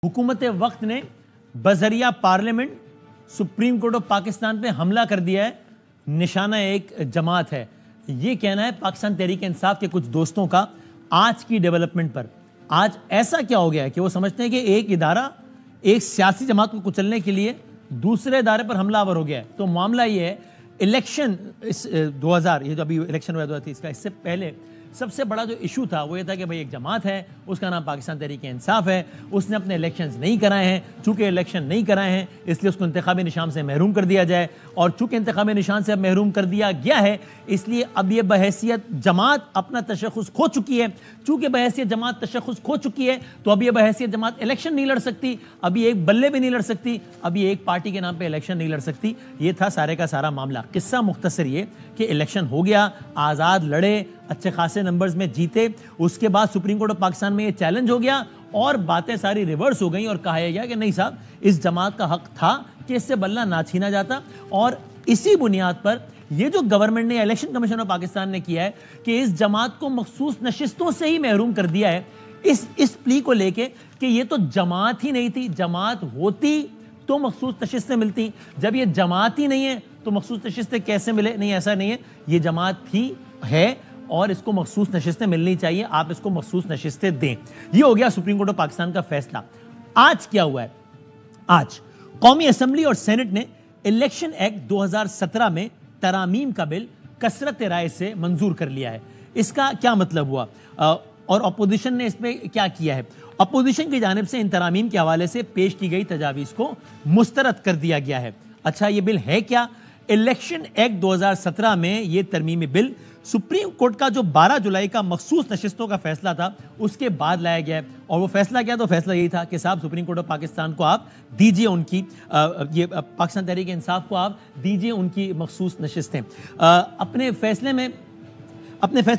हुकूमत वक्त ने बजरिया parliament supreme court of Pakistan पे हमला कर दिया है। निशाना एक जमात है, ये कहना है पाकिस्तान तहरीक इंसाफ के कुछ दोस्तों का आज की डेवलपमेंट पर। आज ऐसा क्या हो गया है कि वो समझते हैं कि एक इदारा एक सियासी जमात को कुचलने के लिए दूसरे इदारे पर हमलावर हो गया है। तो मामला ये है, इलेक्शन इस 2000 ये जो अभी इलेक्शन हुआ 2030 का, इससे पहले सबसे बड़ा जो इशू था वो ये था कि भाई एक जमात है, उसका नाम पाकिस्तान तहरीक इंसाफ है, उसने अपने इलेक्शंस नहीं कराए हैं। चूंकि इलेक्शन नहीं कराए हैं इसलिए उसको इंतखाबी निशान से महरूम कर दिया जाए, और चूंकि इंतखाबी निशान से अब महरूम कर दिया गया है इसलिए अब ये बहैसियत जमात अपना तशख़्ख़ुस खो चुकी है। चूंकि बहैसियत जमात तशख़्ख़ुस खो चुकी है तो अब ये बहैसियत जमात इलेक्शन नहीं लड़ सकती, अभी एक बल्ले भी नहीं लड़ सकती, अभी एक पार्टी के नाम पे इलेक्शन नहीं लड़ सकती। ये था सारे का सारा मामला। किस्सा मुख्तसर ये कि इलेक्शन हो गया, आज़ाद लड़े, अच्छे खासे नंबर्स में जीते, उसके बाद सुप्रीम कोर्ट ऑफ पाकिस्तान में ये चैलेंज हो गया और बातें सारी रिवर्स हो गई और कहा गया कि नहीं साहब, इस जमात का हक था कि इससे बल्ला ना छीना जाता। और इसी बुनियाद पर ये जो गवर्नमेंट ने, इलेक्शन कमीशन ऑफ पाकिस्तान ने किया है कि इस जमात को मखसूस नशिस्तों से ही महरूम कर दिया है, इस प्ली को लेके कि ये तो जमात ही नहीं थी, जमात होती तो मखसूस नशिस्तें मिलती, जब ये जमात ही नहीं है तो मखसूस नशिस्तें कैसे मिले? नहीं, ऐसा नहीं है, ये जमात थी, है और इसको मखसूस नशिस्तें मिलनी चाहिए, आप इसको मखसूस नशिस्तें दें। ये हो गया सुप्रीम कोर्ट ऑफ पाकिस्तान का फैसला। आज क्या हुआ है? आज कौमी असम्बली और सेनेट ने इलेक्शन एक्ट 2017 में तरामीम का बिल कसरत राय से मंजूर कर लिया है। इसका क्या मतलब हुआ और अपोजिशन ने इसमें क्या किया है? अपोजिशन की जानिब से इन तरामीम के हवाले से पेश की गई तजावीज़ को मुस्तरद कर दिया गया है। अच्छा, ये बिल है क्या? इलेक्शन एक्ट 2017 में ये तरमीमी बिल सुप्रीम कोर्ट का जो 12 जुलाई का मखसूस नशिस्तों का फैसला था उसके बाद लाया गया है। और वो फैसला क्या? तो फैसला यही था कि साहब सुप्रीम कोर्ट ऑफ पाकिस्तान को आप दीजिए उनकी ये पाकिस्तान तहरीक इंसाफ को आप दीजिए उनकी मखसूस नशिस्तें। अपने फैसले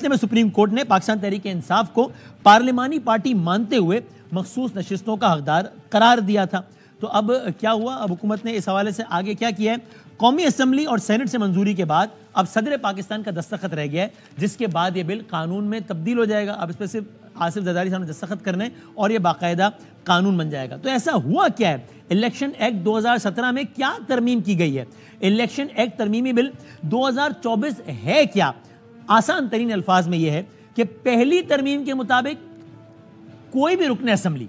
में सुप्रीम कोर्ट ने पाकिस्तान तहरीक इंसाफ को पार्लिमानी पार्टी मानते हुए मखसूस नशिस्तों का हकदार करार दिया था। तो अब क्या हुआ? अब हुकूमत ने इस हवाले से आगे क्या किया है? कौमी असम्बली और सेनेट से मंजूरी के बाद अब सदर पाकिस्तान का दस्तखत रह गया है, जिसके बाद ये बिल कानून में तब्दील हो जाएगा। अब इस पर सिर्फ आसिफ जरदारी साहब ने दस्तखत करने और ये बाकायदा कानून बन जाएगा। तो ऐसा हुआ क्या है? इलेक्शन एक्ट 2017 में क्या तरमीम की गई है? इलेक्शन एक्ट तरमीमी बिल 2024 है क्या? आसान तरीन अल्फाज में यह है कि पहली तरमीम के मुताबिक कोई भी रुकन असम्बली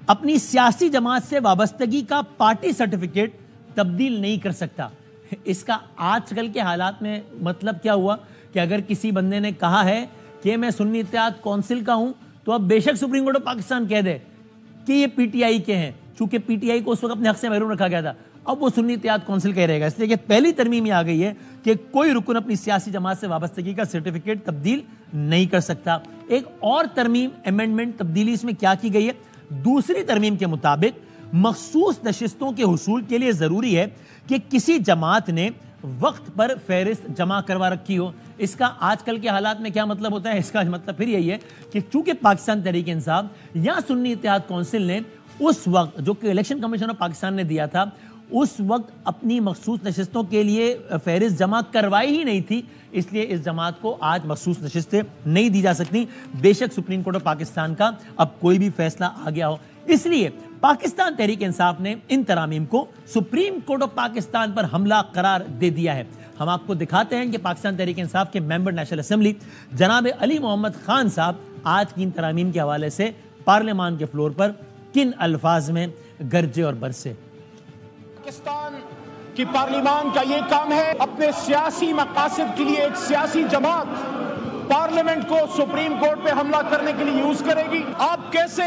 अपनी सियासी जमात से वाबस्तगी का पार्टी सर्टिफिकेट तब्दील नहीं कर सकता। इसका आजकल के हालात में मतलब क्या हुआ कि अगर किसी बंदे ने कहा है कि मैं सुन्नी इत्तेहाद काउंसिल का हूं तो अब बेशक सुप्रीम कोर्ट ऑफ पाकिस्तान कह दे कि ये पीटीआई के हैं, चूंकि पीटीआई को उस वक्त अपने हक से महरूम रखा गया था, अब वो सुन्नी इत्तेहाद काउंसिल का ही रहेगा। इसलिए कि पहली तरमीम में आ गई है कि कोई रुकन अपनी सियासी जमात से वाबस्तगी का सर्टिफिकेट तब्दील नहीं कर सकता। एक और तरमीम, अमेंडमेंट, तब्दीली इसमें क्या की गई है? दूसरी तरमीम के मुताबिक मखसूस नशिस्तों के हुसूल के लिए जरूरी है कि किसी जमात ने वक्त पर फहरिस्त जमा करवा रखी हो। इसका आजकल के हालात में क्या मतलब होता है? इसका मतलब फिर यही है कि चूंकि पाकिस्तान तहरीक इंसाफ या सुन्नी इत्तेहाद काउंसिल ने उस वक्त, जो कि इलेक्शन कमीशन ऑफ पाकिस्तान ने दिया था, उस वक्त अपनी मखसूस नशिस्तों के लिए फहरिस्त जमा करवाई ही नहीं थी, इसलिए इस जमात को आज मखसूस नशिस्तें नहीं दी जा सकती, बेशक सुप्रीम कोर्ट ऑफ पाकिस्तान का अब कोई भी फैसला आ गया हो। इसलिए पाकिस्तान तहरीक इंसाफ ने इन तरामीम को सुप्रीम कोर्ट ऑफ पाकिस्तान पर हमला करार दे दिया है। हम आपको दिखाते हैं कि पाकिस्तान तहरीक इंसाफ के मेंबर नेशनल असेंबली जनाब अली मोहम्मद खान साहब आज की इन तरामीम के हवाले से पार्लियामान के फ्लोर पर किन अल्फाज में गरजे और बरसे। पाकिस्तान की पार्लियामान का ये काम है अपने सियासी मकासद के लिए एक सियासी जमात पार्लियामेंट को सुप्रीम कोर्ट पे हमला करने के लिए यूज करेगी। आप कैसे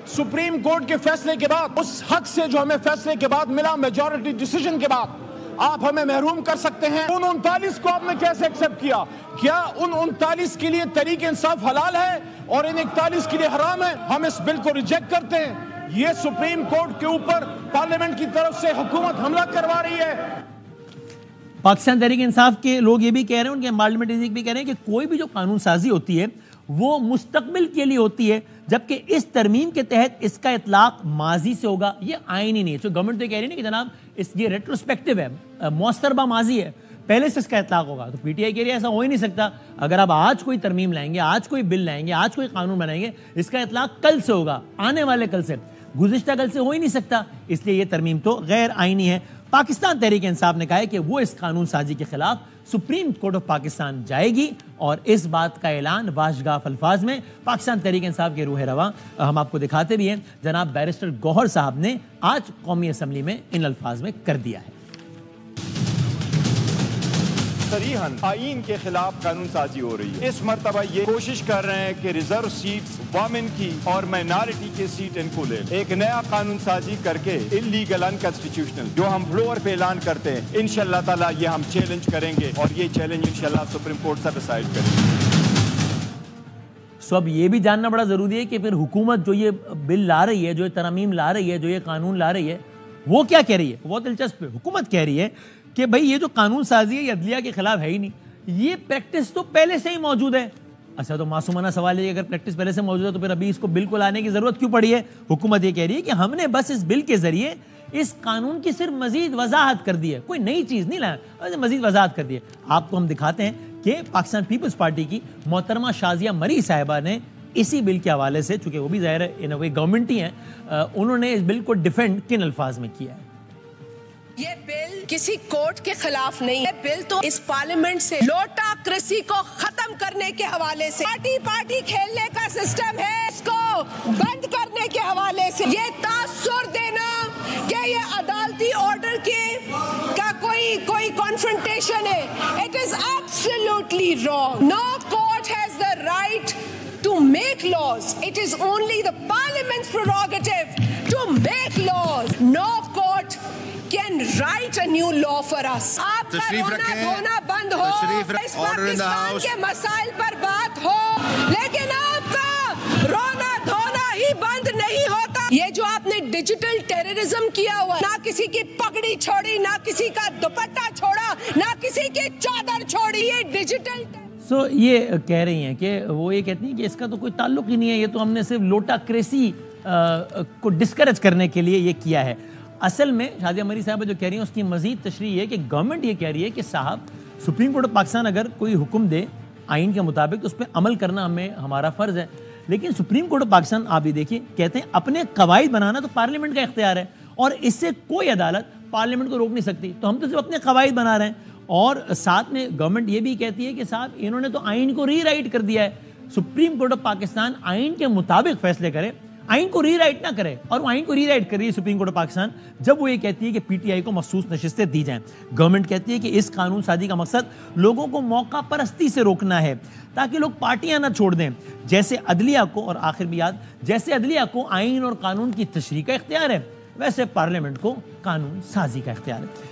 सुप्रीम कोर्ट के फैसले के बाद, उस हक से जो हमें फैसले के बाद मिला, मेजॉरिटी डिसीजन के बाद, आप हमें महरूम कर सकते हैं? उन 39 को आपने कैसे एक्सेप्ट किया? क्या उन 39 के लिए तहरीक इंसाफ हलाल है और इन 41 के लिए हराम है? हम इस बिल को रिजेक्ट करते हैं। ये सुप्रीम कोर्ट के ऊपर पार्लियामेंट की तरफ से हुकूमत हमला करवा रही है। पाकिस्तान तहरीक इंसाफ के लोग ये भी कह रहे हैं, उनके पार्लियामेंटेरियन भी कह रहे हैं कि कोई भी जो कानून साजी होती है वो मुस्तकबिल के लिए होती है, जबकि इस तरमीम के तहत इसका इतलाक माजी से होगा। ये आईनी नहीं है। जो गवर्नमेंट तो कह रही है कि जनाब ये रेट्रोस्पेक्टिव है, मौस्तरबा माजी है, पहले से इसका इतलाक होगा। तो पीटीआई कह रही है ऐसा हो ही नहीं सकता। अगर आप आज कोई तरमीम लाएंगे, आज कोई बिल लाएंगे, आज कोई कानून बनाएंगे, इसका इतलाक कल से होगा, आने वाले कल से। گزشتہ کل سے ہو ہی نہیں سکتا، اس لیے یہ ترمیم تو غیر آئینی ہے۔ پاکستان تحریک انصاف نے کہا ہے کہ وہ اس قانون سازی کے خلاف سپریم کورٹ آف پاکستان جائے گی، اور اس بات کا اعلان واشگاف الفاظ میں پاکستان تحریک انصاف کے روح رواں ہم آپ کو دکھاتے بھی ہیں، جناب بیرسٹر گوہر صاحب نے آج قومی اسمبلی میں ان الفاظ میں کر دیا ہے۔ صریحاً آئین کے خلاف قانون سازی ہو رہی ہے۔ اس مرتبہ یہ کوشش کر رہے ہیں کہ ریزرو سیٹس وومن کی اور مائنارٹی کے سیٹ ان کو لے، ایک نیا قانون سازی کر کے انلیگل انکانسٹیٹیوشنل جو ہم فلور پہ اعلان کرتے ہیں، انشاءاللہ تعالیٰ یہ ہم چیلنج کریں گے، اور یہ چیلنج انشاءاللہ سپریم کورٹ سے ڈیسائیڈ کریں گے۔ سو اب یہ بھی جاننا بڑا ضروری ہے کہ پھر حکومت جو یہ بل لا رہی ہے، جو یہ ترامیم لا رہی ہے، جو یہ قانون لا رہی ہے، وہ کیا کہہ رہی ہے؟ بہت دلچسپ ہے۔ حکومت کہہ رہی ہے کہ بھئی یہ جو قانون سازی ہے یہ عدلیہ کے خلاف ہے ہی نہیں، یہ پریکٹس تو پہلے سے ہی موجود ہے۔ اچھا، تو معصومانہ سوال ہے کہ اگر پریکٹس پہلے سے موجود ہے تو پھر ابھی اس کو بل کو لانے کی ضرورت کیوں پڑی ہے؟ حکومت یہ کہہ رہی ہے کہ ہم نے بس اس بل کے ذریعے اس قانون کی صرف مزید وضاحت کر دی ہے، کوئی نئی چیز نہیں لایا، مزید وضاحت کر دی ہے۔ آپ کو ہم دکھاتے ہیں کہ پاکستان پیپلز پارٹی کی محترمہ شازیہ مری صاحبہ نے اسی بل کے حوالے سے، چونکہ وہ بھی ظاہر ہے ان وے گورنمنٹ ہی ہیں، انہوں نے اس بل کو ڈیفینڈ کن الفاظ میں کیا ہے؟ یہ بل کسی کورٹ کے خلاف نہیں، یہ بل تو اس پارلیمنٹ سے لوٹا کرسی کو ختم کرنے کے حوالے سے، پارٹی کھیلنے کا سسٹم ہے، اس کو بند کرنے کے حوالے سے، یہ تاثر دینا کہ یہ عدالتی آرڈر کا کوئی کانفرنٹیشن ہے، it is absolutely wrong. No court has the right to make laws. It is only the parliament's prerogative to make laws. No court can write a new law for us. آپ کا رونا دھونا بند ہو، اس پاکستان کے مسائل پر بات ہو، لیکن آپ کا رونا دھونا ہی بند نہیں ہوتا۔ یہ جو آپ نے ڈیجیٹل ٹیررزم کیا ہوا، نہ کسی کی پگڑی چھوڑی، نہ کسی کا دوپٹہ چھوڑا، نہ کسی کی چادر چھوڑی، یہ ڈیجیٹل سو یہ کہہ رہی ہیں کہ وہ یہ کہتی ہیں کہ اس کا تو کوئی تعلق ہی نہیں ہے، یہ تو ہم نے صرف لوٹا کریسی کو ڈسکریج کرنے کے لیے یہ کیا ہے۔ اصل میں شازیہ مری صاحبہ جو کہہ رہی ہیں اس کی مزید تشریح یہ ہے کہ گورنمنٹ یہ کہہ رہی ہے کہ صاحب سپریم کورٹ آف پاکستان اگر کوئی حکم دے آئین کے مطابق تو اس پہ عمل کرنا ہمارا فرض ہے، لیکن سپریم کورٹ آف پاکستان آپ یہ دیکھیں کہتے ہیں اپنے قواعد بنانا تو پارلیمنٹ کا اختیار ہے، اور اس سے کوئی عدالت پارلیمنٹ کو روک نہیں سکتی، تو ہم تو صرف اپنے قواعد بنا رہے ہیں۔ اور ساتھ میں گورنمنٹ یہ بھی کہتی ہے کہ صاحب انہوں نے تو آئین کو ری رائٹ کر دیا ہے، سپریم کورٹ آف پاکستان آئین کے مطابق فیصلے کرے، آئین کو ری رائٹ نہ کرے، اور وہ آئین کو ری رائٹ کر رہی ہے سپریم کورٹ آف پاکستان جب وہ یہ کہتی ہے کہ پی ٹی آئی کو مخصوص نشستیں دی جائیں۔ گورنمنٹ کہتی ہے کہ اس قانون سازی کا مقصد لوگوں کو موقع پرستی سے روکنا ہے تاکہ لوگ پارٹیاں نہ چھوڑ دیں، جیسے عدلیہ کو، اور آخر بھی یاد، جیسے عدلیہ کو آئین اور قانون کی تشریح کا اختیار ہے ویسے پارلیمنٹ کو قانون سازی کا اختیار ہے۔